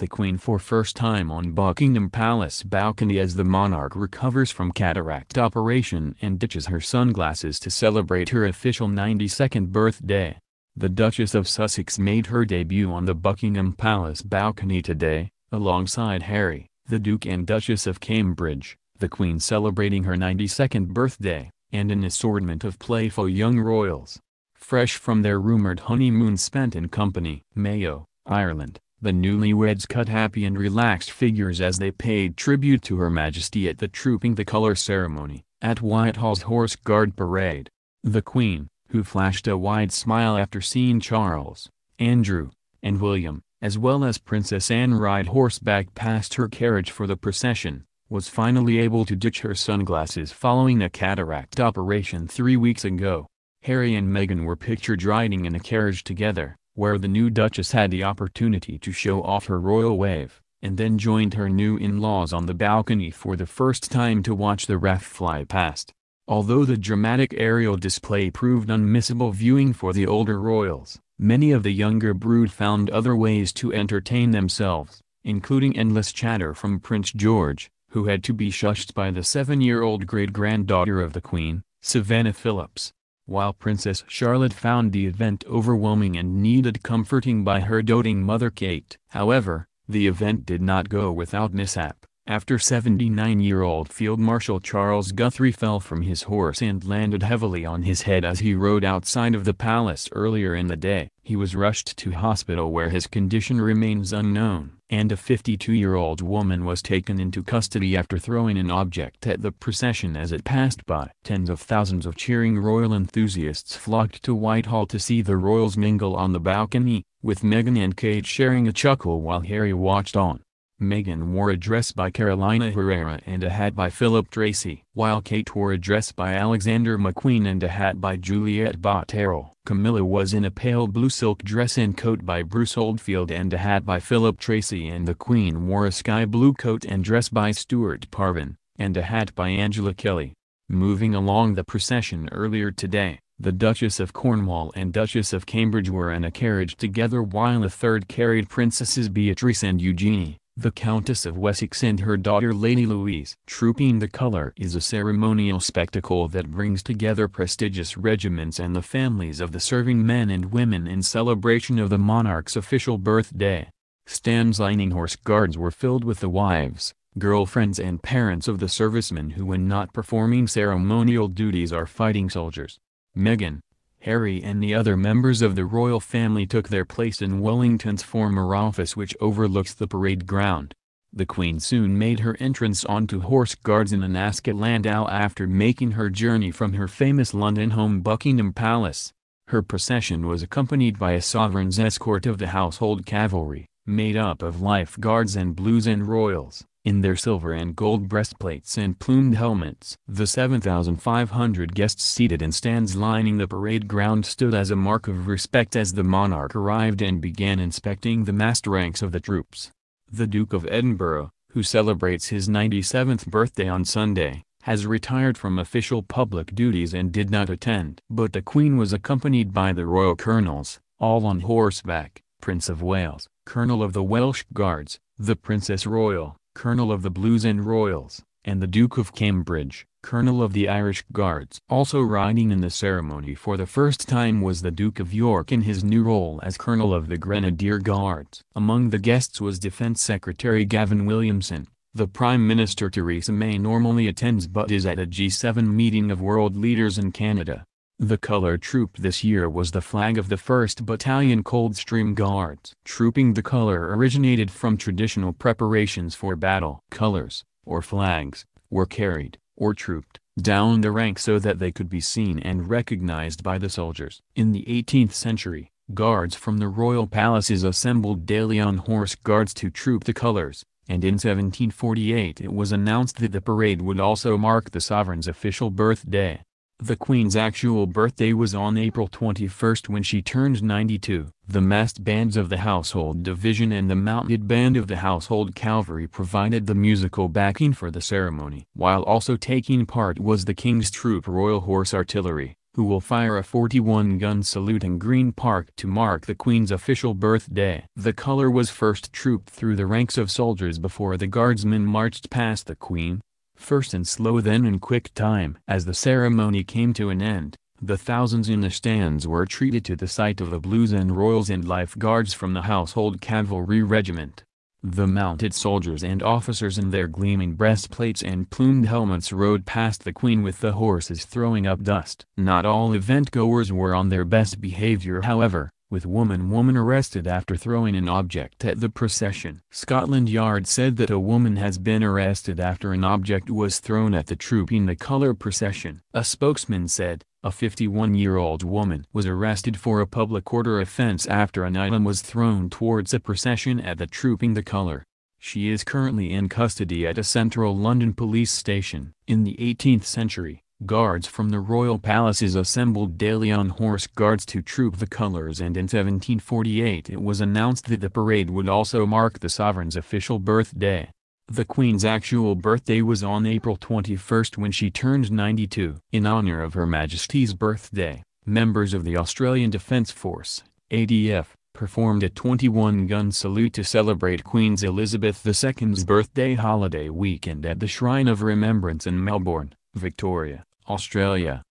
the Queen for first time on Buckingham Palace balcony as the monarch recovers from cataract operation and ditches her sunglasses to celebrate her official 92nd birthday. The Duchess of Sussex made her debut on the Buckingham Palace balcony today, alongside Harry, the Duke and Duchess of Cambridge, the Queen celebrating her 92nd birthday, and an assortment of playful young royals. Fresh from their rumored honeymoon spent in company, Mayo, Ireland, the newlyweds cut happy and relaxed figures as they paid tribute to Her Majesty at the Trooping the Colours ceremony, at Whitehall's Horse Guard Parade. The Queen, who flashed a wide smile after seeing Charles, Andrew, and William, as well as Princess Anne ride horseback past her carriage for the procession, was finally able to ditch her sunglasses following a cataract operation 3 weeks ago. Harry and Meghan were pictured riding in a carriage together, where the new Duchess had the opportunity to show off her royal wave, and then joined her new in-laws on the balcony for the first time to watch the wreath fly past. Although the dramatic aerial display proved unmissable viewing for the older royals, many of the younger brood found other ways to entertain themselves, including endless chatter from Prince George, who had to be shushed by the 7-year-old great-granddaughter of the Queen, Savannah Phillips, while Princess Charlotte found the event overwhelming and needed comforting by her doting mother Kate. However, the event did not go without mishap, after 79-year-old Field Marshal Charles Guthrie fell from his horse and landed heavily on his head as he rode outside of the palace earlier in the day. He was rushed to hospital where his condition remains unknown, and a 52-year-old woman was taken into custody after throwing an object at the procession as it passed by. Tens of thousands of cheering royal enthusiasts flocked to Whitehall to see the royals mingle on the balcony, with Meghan and Kate sharing a chuckle while Harry watched on. Meghan wore a dress by Carolina Herrera and a hat by Philip Tracy, while Kate wore a dress by Alexander McQueen and a hat by Juliette Bottero. Camilla was in a pale blue silk dress and coat by Bruce Oldfield and a hat by Philip Tracy, and the Queen wore a sky blue coat and dress by Stuart Parvin, and a hat by Angela Kelly. Moving along the procession earlier today, the Duchess of Cornwall and Duchess of Cambridge were in a carriage together while a third carried Princesses Beatrice and Eugenie, the Countess of Wessex and her daughter Lady Louise. Trooping the Colour is a ceremonial spectacle that brings together prestigious regiments and the families of the serving men and women in celebration of the monarch's official birthday. Stands lining Horse Guards were filled with the wives, girlfriends and parents of the servicemen who, when not performing ceremonial duties, are fighting soldiers. Meghan, Harry and the other members of the royal family took their place in Wellington's former office, which overlooks the parade ground. The Queen soon made her entrance onto Horse Guards in an Ascot landau after making her journey from her famous London home Buckingham Palace. Her procession was accompanied by a sovereign's escort of the household cavalry, made up of Life Guards and Blues and Royals, in their silver and gold breastplates and plumed helmets. The 7,500 guests seated in stands lining the parade ground stood as a mark of respect as the monarch arrived and began inspecting the massed ranks of the troops. The Duke of Edinburgh, who celebrates his 97th birthday on Sunday, has retired from official public duties and did not attend. But the Queen was accompanied by the royal colonels, all on horseback: Prince of Wales, Colonel of the Welsh Guards, the Princess Royal, Colonel of the Blues and Royals, and the Duke of Cambridge, Colonel of the Irish Guards. Also riding in the ceremony for the first time was the Duke of York in his new role as Colonel of the Grenadier Guards. Among the guests was Defence Secretary Gavin Williamson. The Prime Minister Theresa May normally attends but is at a G7 meeting of world leaders in Canada. The colour troop this year was the flag of the 1st Battalion Coldstream Guards. Trooping the colour originated from traditional preparations for battle. Colours, or flags, were carried, or trooped, down the ranks so that they could be seen and recognized by the soldiers. In the 18th century, guards from the royal palaces assembled daily on Horse Guards to troop the colours, and in 1748 it was announced that the parade would also mark the sovereign's official birthday. The Queen's actual birthday was on April 21 when she turned 92. The massed bands of the Household Division and the mounted band of the Household Cavalry provided the musical backing for the ceremony. While also taking part was the King's Troop Royal Horse Artillery, who will fire a 41-gun salute in Green Park to mark the Queen's official birthday. The color was first trooped through the ranks of soldiers before the guardsmen marched past the Queen, first in slow then in quick time. As the ceremony came to an end, the thousands in the stands were treated to the sight of the Blues and Royals and Life Guards from the Household Cavalry Regiment. The mounted soldiers and officers in their gleaming breastplates and plumed helmets rode past the Queen with the horses throwing up dust. Not all event-goers were on their best behavior however, with woman arrested after throwing an object at the procession. Scotland Yard said that a woman has been arrested after an object was thrown at the Trooping the Colour procession. A spokesman said, a 51-year-old woman was arrested for a public order offense after an item was thrown towards a procession at the Trooping the Colour. She is currently in custody at a central London police station. In the 18th century, guards from the royal palaces assembled daily on horse guards to troop the colours, and in 1748 it was announced that the parade would also mark the sovereign's official birthday. The Queen's actual birthday was on April 21 when she turned 92. In honor of Her Majesty's birthday, members of the Australian Defence Force, ADF, performed a 21-gun salute to celebrate Queen Elizabeth II's birthday holiday weekend at the Shrine of Remembrance in Melbourne, Victoria, Australia.